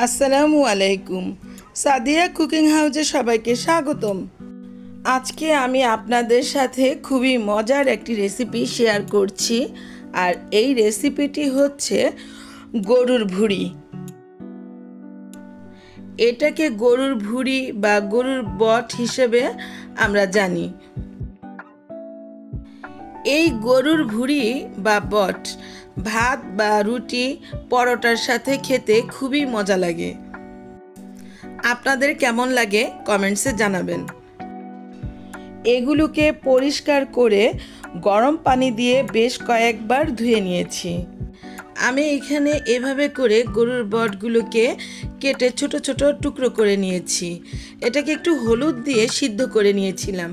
আসসালামু আলাইকুম। সাদিয়া কুকিং হাউসে সবাইকে স্বাগতম। আজকে আমি আপনাদের সাথে খুবই মজার একটি রেসিপি শেয়ার করছি, আর এই রেসিপিটি হচ্ছে গরুর ভুঁড়ি। এটাকে গরুর ভুঁড়ি বা গরুর বট হিসেবে আমরা জানি। এই গরুর ভুঁড়ি বা বট ভাত বা রুটি, পরোটার সাথে খেতে খুবই মজা লাগে। আপনাদের কেমন লাগে কমেন্টসে জানাবেন। এগুলোকে পরিষ্কার করে গরম পানি দিয়ে বেশ কয়েকবার ধুয়ে নিয়েছি। আমি এখানে এভাবে করে গরুর বটগুলোকে কেটে ছোট ছোট টুকরো করে নিয়েছি। এটাকে একটু হলুদ দিয়ে সিদ্ধ করে নিয়েছিলাম।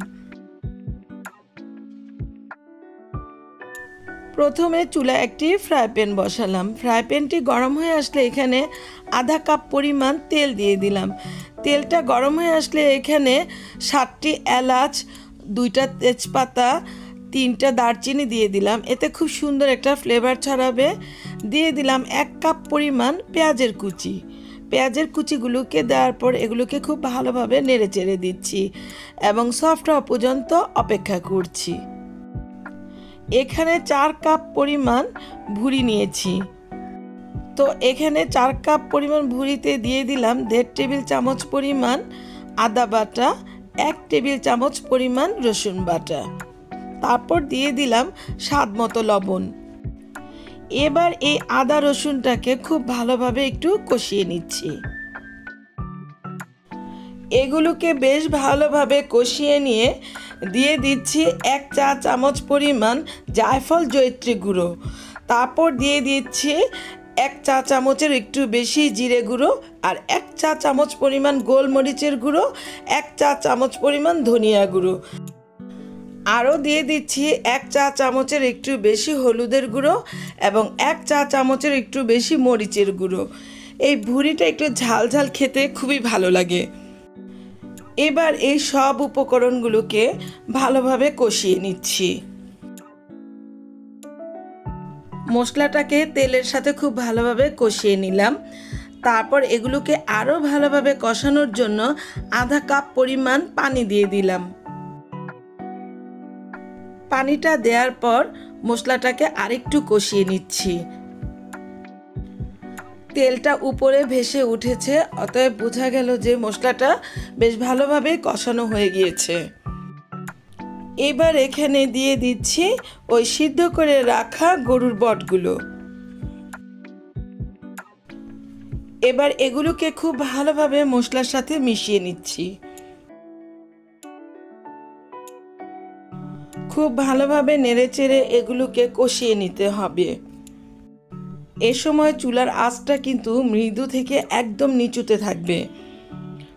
প্রথমে চুলায় একটি ফ্রাই প্যান বসালাম। ফ্রাই প্যানটি গরম হয়ে আসলে এখানে আধা কাপ পরিমাণ তেল দিয়ে দিলাম। তেলটা গরম হয়ে আসলে এখানে 7টি এলাচ, 2টা তেজপাতা, 3টা দারচিনি দিয়ে দিলাম। এতে খুব সুন্দর একটা ফ্লেভার ছড়াবে। দিয়ে দিলাম 1 কাপ পরিমাণ পেঁয়াজের কুচি। পেঁয়াজের কুচিগুলোকে দেওয়ার পর এগুলোকে খুব ভালোভাবে নেড়ে চেড়ে দিচ্ছি এবং সফট হওয়া পর্যন্ত অপেক্ষা করছি। এখানে 4 কাপ পরিমাণ ভুঁড়ি নিয়েছি। তো এখানে 4 কাপ পরিমাণ ভুঁড়িতে দিয়ে দিলাম 1.5 টেবিল চামচ পরিমাণ আদা বাটা, 1 টেবিল চামচ পরিমাণ রসুন বাটা, তারপর দিয়ে দিলাম স্বাদ মতো লবণ। এবার এই আদা রসুনটাকে খুব ভালোভাবে একটু কষিয়ে নিচ্ছি। এগুলোকে বেশ ভালোভাবে কষিয়ে নিয়ে দিয়ে দিচ্ছি 1 চা চামচ পরিমাণ জায়ফল জয়িত্রী গুঁড়ো, তারপর দিয়ে দিচ্ছি 1 চা চামচের একটু বেশি জিরে গুঁড়ো, আর 1 চা চামচ পরিমাণ গোলমরিচের গুঁড়ো, 1 চা চামচ পরিমাণ ধনিয়া গুঁড়ো, আরও দিয়ে দিচ্ছি 1 চা চামচের একটু বেশি হলুদের গুঁড়ো এবং 1 চা চামচের একটু বেশি মরিচের গুঁড়ো। এই ভুঁড়িটা একটু ঝাল ঝাল খেতে খুবই ভালো লাগে। এবার এই সব উপকরণগুলোকে ভালোভাবে কষিয়ে নিচ্ছি। মশলাটাকে তেলের সাথে খুব ভালোভাবে কষিয়ে নিলাম। তারপর এগুলোকে আরও ভালোভাবে কষানোর জন্য আধা কাপ পরিমাণ পানি দিয়ে দিলাম। পানিটা দেওয়ার পর মশলাটাকে আরেকটু কষিয়ে নিচ্ছি। তেলটা উপরে ভেসে উঠেছে, অতএব বোঝা গেল যে মশলাটা বেশ ভালোভাবে কষানো হয়ে গিয়েছে। এবার এখানে দিয়ে দিচ্ছি ওই সিদ্ধ করে রাখা গরুর বটগুলো। এবার এগুলোকে খুব ভালোভাবে মশলার সাথে মিশিয়ে নিচ্ছি। খুব ভালোভাবে নেড়েচেড়ে এগুলোকে কষিয়ে নিতে হবে। এ সময় চুলার আঁচটা কিন্তু মৃদু থেকে একদম নিচুতে থাকবে,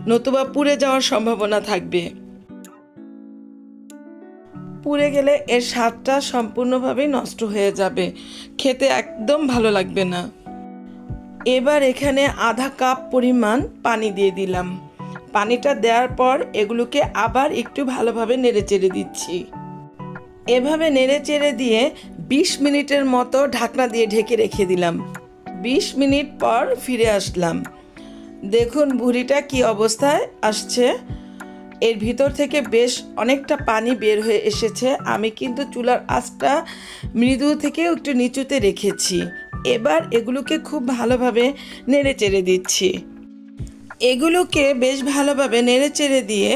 নতুবা পুড়ে যাওয়ার সম্ভাবনা থাকবে। পুড়ে গেলে এর স্বাদটা সম্পূর্ণভাবে নষ্ট হয়ে যাবে, খেতে একদম ভালো লাগবে না। এবার এখানে আধা কাপ পরিমাণ পানি দিয়ে দিলাম। পানিটা দেওয়ার পর এগুলোকে আবার একটু ভালোভাবে নেড়েচেড়ে দিচ্ছি। এভাবে নেড়েচেড়ে দিয়ে 20 মিনিটের মতো ঢাকনা দিয়ে ঢেকে রেখে দিলাম। 20 মিনিট পর ফিরে আসলাম। দেখুন ভুঁড়িটা কি অবস্থায় আসছে। এর ভিতর থেকে বেশ অনেকটা পানি বের হয়ে এসেছে। আমি কিন্তু চুলার আঁচটা মৃদু থেকে একটু নিচুতে রেখেছি। এবার এগুলোকে খুব ভালোভাবে নেড়েচেড়ে দিচ্ছি। এগুলোকে বেশ ভালোভাবে নেড়েচেড়ে দিয়ে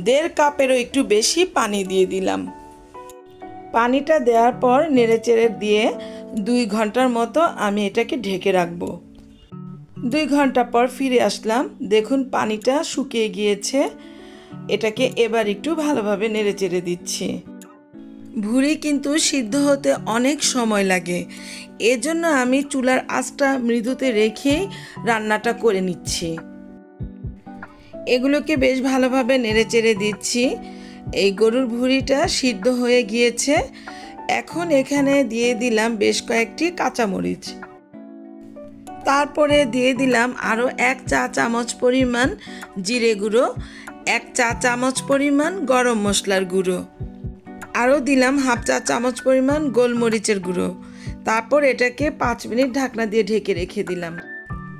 1.5 কাপেরও একটু বেশি পানি দিয়ে দিলাম। পানিটা দেওয়ার পর নেড়েচেড়ে দিয়ে 2 ঘন্টার মতো আমি এটাকে ঢেকে রাখবো। 2 ঘন্টা পর ফিরে আসলাম। দেখুন পানিটা শুকিয়ে গিয়েছে। এটাকে এবার একটু ভালোভাবে নেড়েচেড়ে দিচ্ছি। ভুঁড়ি কিন্তু সিদ্ধ হতে অনেক সময় লাগে, এজন্য আমি চুলার আঁচটা মৃদুতে রেখেই রান্নাটা করে নিচ্ছি। এগুলোকে বেশ ভালোভাবে নেড়েচেড়ে দিচ্ছি। এই গরুর ভুঁড়িটা সিদ্ধ হয়ে গিয়েছে। এখন এখানে দিয়ে দিলাম বেশ কয়েকটি কাঁচামরিচ। তারপরে দিয়ে দিলাম আরও 1 চা চামচ পরিমাণ জিরে গুঁড়ো, 1 চা চামচ পরিমাণ গরম মশলার গুঁড়ো, আরও দিলাম হাফ চা চামচ পরিমাণ গোলমরিচের গুঁড়ো। তারপর এটাকে 5 মিনিট ঢাকনা দিয়ে ঢেকে রেখে দিলাম।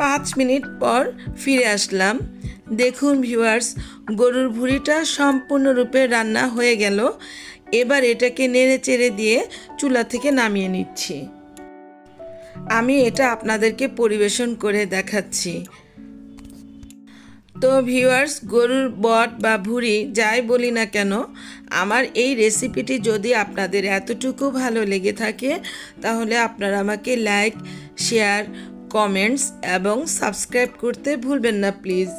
5 মিনিট পর ফিরে আসলাম। দেখুন ভিউয়ার্স, গরুর ভুঁড়িটা সম্পূর্ণরূপে রান্না হয়ে গেল। এবার এটাকে নেড়ে চেড়ে দিয়ে চুলা থেকে নামিয়ে নিচ্ছি। আমি এটা আপনাদেরকে পরিবেশন করে দেখাচ্ছি। তো ভিউয়ার্স, গরুর বট বা ভুঁড়ি যাই বলি না কেন, আমার এই রেসিপিটি যদি আপনাদের এতটুকু ভালো লেগে থাকে তাহলে আপনারা আমাকে লাইক, শেয়ার, কমেন্টস এবং সাবস্ক্রাইব করতে ভুলবেন না প্লিজ।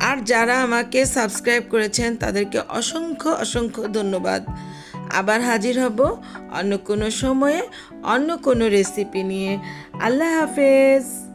আর যারা আমাকে সাবস্ক্রাইব করেছেন তাদেরকে অসংখ্য অসংখ্য ধন্যবাদ। আবার হাজির হব অন্য কোনো সময়ে অন্য কোনো রেসিপি নিয়ে। আল্লাহ হাফেজ।